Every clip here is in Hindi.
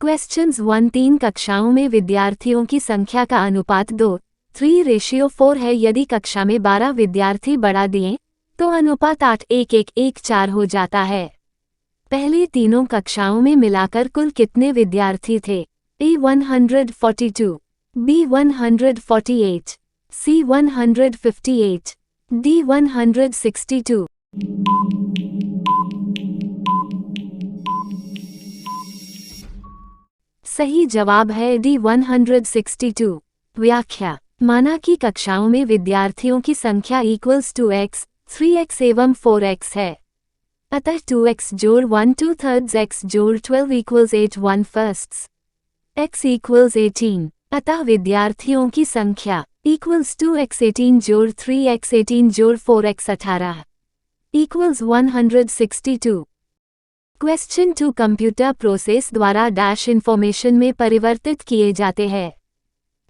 क्वेश्चंस 1 3 कक्षाओं में विद्यार्थियों की संख्या का अनुपात 2:3 है। यदि कक्षा में 12 विद्यार्थी बढ़ा दिए तो अनुपात 8:1:1:4 हो जाता है। पहले तीनों कक्षाओं में मिलाकर कुल कितने विद्यार्थी थे? A 142, B 148, C 158, D 162। सही जवाब है डी 162। व्याख्या: माना कि कक्षाओं में विद्यार्थियों की संख्या इक्वल्स 2x, 3x एवं 4x है। अतः 2x जोड़ 1 2/3 x जोड़ 12 इक्वल्स 8 1/1, x इक्वल्स 18। अतः विद्यार्थियों की संख्या इक्वल्स 2x 18 जोड़ 3x 18 जोड़ 4x 18 equals 162। Question 2 computer process द्वारा डैश इंफॉर्मेशन में परिवर्तित किए जाते हैं।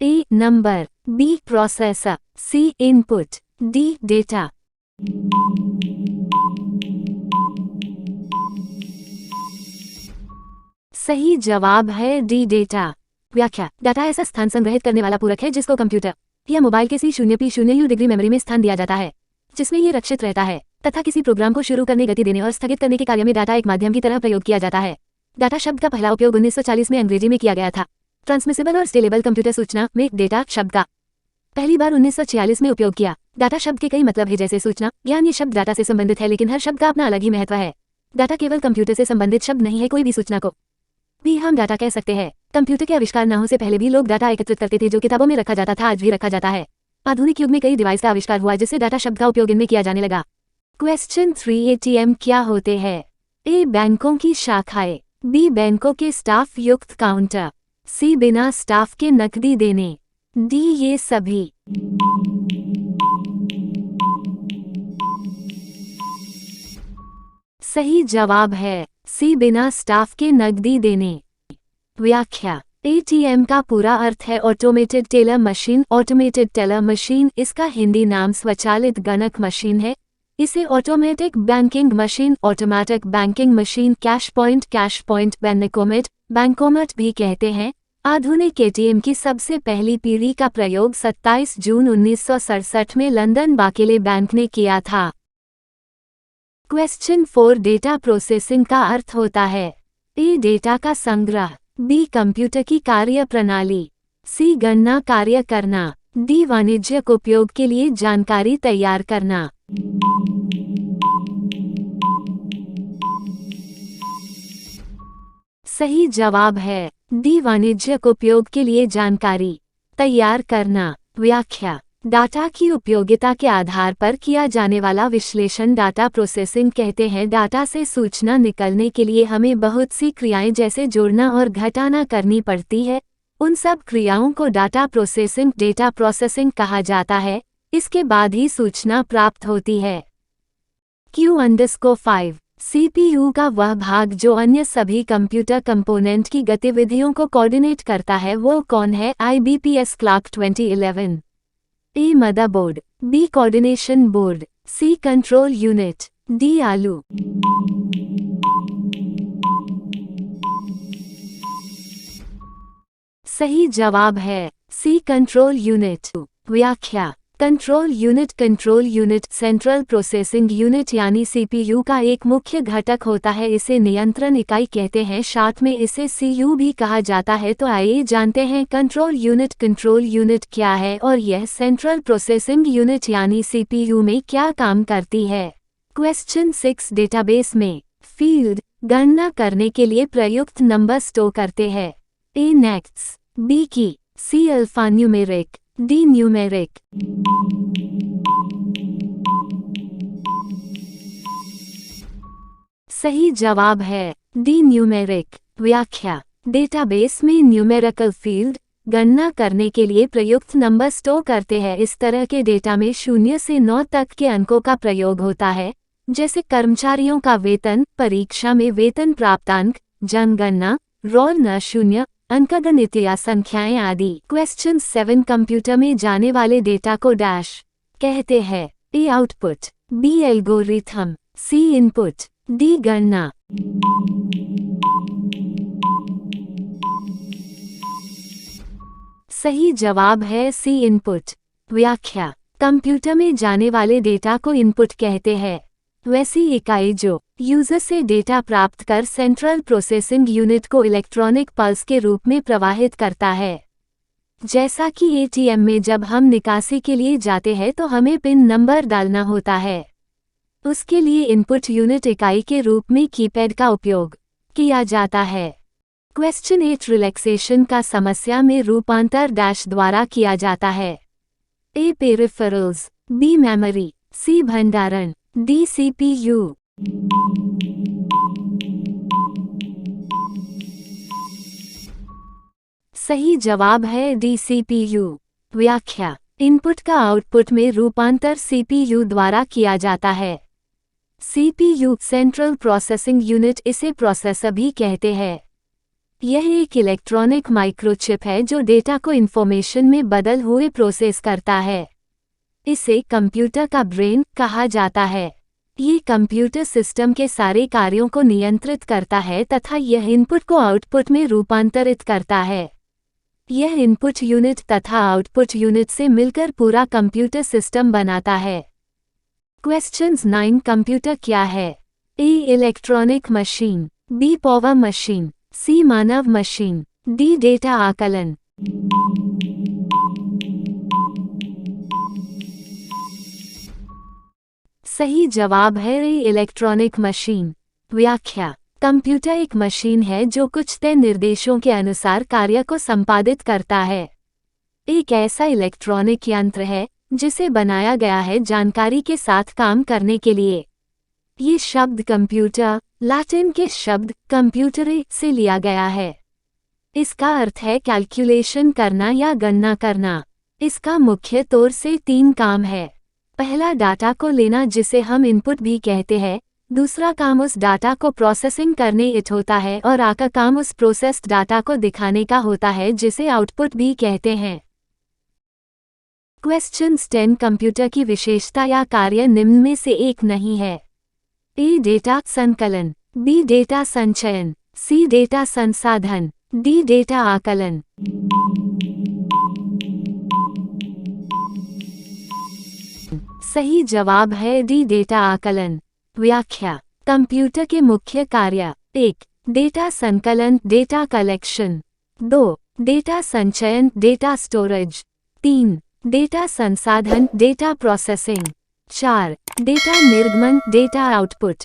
A number, B processor, C input, D data. सही जवाब है डी डेटा। व्याख्या: डाटा ऐसा स्थान संग्रहित करने वाला पूरक है जिसको कंप्यूटर या मोबाइल के C0P0U डिग्री मेमोरी में स्थान दिया जाता है, जिसमें ये रक्षित रहता है तथा किसी प्रोग्राम को शुरू करने, गति देने और स्थगित करने के कार्य में डाटा एक माध्यम की तरह प्रयोग किया जाता है। डाटा शब्द का पहला उपयोग 1940 में अंग्रेजी में किया गया था। ट्रांसमिसिबल और स्केलेबल कंप्यूटर सूचना में डेटा शब्द का पहली बार 1946 में उपयोग किया। डाटा शब्द के कई मतलब है, जैसे सूचना, ज्ञान। ये शब्द डाटा से संबंधित है, लेकिन हर शब्द का अपना अलग ही महत्व है। डाटा केवल कंप्यूटर से संबंधित शब्द नहीं है, कोई भी सूचना को भी हम डाटा कह सकते हैं। कंप्यूटर के आविष्कार न होने से पहले भी लोग डाटा एकत्रित करते थे, जो किताबों में रखा जाता था, आज भी रखा जाता है। आधुनिक युग में कई डिवाइस का आविष्कार हुआ जिससे डाटा शब्द का उपयोग इनमें किया जाने लगा। क्वेश्चन 3 ATM क्या होते हैं? ए बैंकों की शाखाएं, बी बैंकों के स्टाफ युक्त काउंटर, सी बिना स्टाफ के नकदी देने, डी ये सभी। सही जवाब है सी बिना स्टाफ के नकदी देने। व्याख्या: एटीएम का पूरा अर्थ है automated teller machine. Automated teller machine इसका हिंदी नाम स्वचालित गणक मशीन है। इसे automatic banking machine, automatic banking machine, cash point, bancomat भी कहते हैं। आधुनिक एटीएम की सबसे पहली पीढ़ी का प्रयोग 27 जून 1967 में लंदन बार्कले बैंक ने किया था। क्वेश्चन 4 डेटा प्रोसेसिंग का अर्थ होता है। ए डेटा का संग्रह, बी कंप्यूटर की कार्य प्रणाली, सी गणना कार्य करना, डी वाणिज्यिक उपयोग के लिए जानकारी तैयार करना। सही जवाब है डी वाणिज्यिक उपयोग के लिए जानकारी तैयार करना। व्याख्या: डाटा की उपयोगिता के आधार पर किया जाने वाला विश्लेषण डाटा प्रोसेसिंग कहते हैं। डाटा से सूचना निकलने के लिए हमें बहुत सी क्रियाएं जैसे जोड़ना और घटाना करनी पड़ती है। उन सब क्रियाओं को डेटा प्रोसेसिंग कहा जाता है। इसके बाद ही सूचना प्राप्त होती है। Q_5 CPU का वह भाग जो अन्य सभी कंप्यूटर कंपोनेंट की गतिविधियों को कोऑर्डिनेट करता है, वो कौन है? IBPS clerk 2011। A motherboard, B coordination board, C control unit, D आलू। सही जवाब है सी कंट्रोल यूनिट। व्याख्या: control unit central processing unit यानी सीपीयू का एक मुख्य घटक होता है। इसे नियंत्रण इकाई कहते हैं, साथ में इसे सीयू भी कहा जाता है। तो आइए जानते हैं कंट्रोल यूनिट क्या है और यह सेंट्रल प्रोसेसिंग यूनिट यानी सीपीयू में क्या काम करती है। क्वेश्चन 6 डेटाबेस में फील्ड गणना करने के लिए प्रयुक्त नंबर स्टोर करते हैं। ए नेक्ट्स, B key, C alpha numeric, D numeric. सही जवाब है डी न्यूमेरिक। व्याख्या: डेटाबेस में न्यूमेरिकल फील्ड गणना करने के लिए प्रयुक्त नंबर स्टोर करते हैं। इस तरह के डेटा में 0 से 9 तक के अंकों का प्रयोग होता है, जैसे कर्मचारियों का वेतन, परीक्षा में वेतन प्राप्तांक, जनगणना, रोल न 0, अंकगणित या संख्याएं आदि। क्वेश्चन 7 कंप्यूटर में जाने वाले डेटा को डैश कहते हैं। A output, B algorithm, C input, D गणना। सही जवाब है सी इनपुट। व्याख्या, कंप्यूटर में जाने वाले डेटा को इनपुट कहते हैं। वैसी इकाई जो यूजर से डेटा प्राप्त कर सेंट्रल प्रोसेसिंग यूनिट को इलेक्ट्रॉनिक पल्स के रूप में प्रवाहित करता है। जैसा कि एटीएम में जब हम निकासी के लिए जाते हैं तो हमें पिन नंबर डालना होता है, उसके लिए इनपुट यूनिट इकाई के रूप में कीपैड का उपयोग किया जाता है। क्वेश्चन 8 रिलैक्सेशन का समस्या में रूपांतर डैश द्वारा किया जाता है। ए पेरिफेरल्स, बी मेमोरी, सी भंडारण, डी सीपीयू। सही जवाब है डी सीपीयू। व्याख्या, इनपुट का आउटपुट में रूपांतर सीपीयू द्वारा किया जाता है। सीपीयू सेंट्रल प्रोसेसिंग यूनिट, इसे प्रोसेसर भी कहते हैं। यह एक इलेक्ट्रॉनिक माइक्रोचिप है जो डेटा को इंफॉर्मेशन में बदल हुए प्रोसेस करता है। इसे कंप्यूटर का ब्रेन कहा जाता है। ये कंप्यूटर सिस्टम के सारे कार्यों को नियंत्रित करता है तथा यह इनपुट को आउटपुट में रूपांतरित करता है। यह इनपुट यूनिट तथा आउटपुट यूनिट से मिलकर पूरा कंप्यूटर सिस्टम बनाता है। क्वेश्चंस 9 कंप्यूटर क्या है? A electronic machine, B power machine, C मानव मशीन, डी डेटा आकलन। सही जवाब है ए इलेक्ट्रॉनिक मशीन। व्याख्या, कंप्यूटर एक मशीन है जो कुछ तय निर्देशों के अनुसार कार्य को संपादित करता है। एक ऐसा इलेक्ट्रॉनिक यंत्र है जिसे बनाया गया है जानकारी के साथ काम करने के लिए। ये शब्द कंप्यूटर, लैटिन के शब्द कंप्यूटरे से लिया गया है। इसका अर्थ है कैलकुलेशन करना या गणना करना। इसका मुख्य तौर से 3 काम है। पहला, डाटा को लेना जिसे हम इनपुट भी कहते हैं। दूसरा काम उस डाटा को प्रोसेसिंग करने इट होता है और आखिरी काम उस प्रोसेस्ड डाटा को दिखाने का होता है जिसे आउटपुट भी कहते हैं। क्वेश्चंस 10 कंप्यूटर की विशेषता या कार्य निम्न में से एक नहीं है। ए डेटा संकलन, बी डेटा संचयन, सी डेटा संसाधन, डी डेटा आकलन। सही जवाब है डी डेटा आकलन। व्याख्या, कंप्यूटर के मुख्य कार्य: 1. डेटा संकलन, डेटा कलेक्शन। 2. डेटा संचयन, डेटा स्टोरेज। 3. डेटा संसाधन, डेटा प्रोसेसिंग। 4. डेटा निर्गमन, डेटा आउटपुट।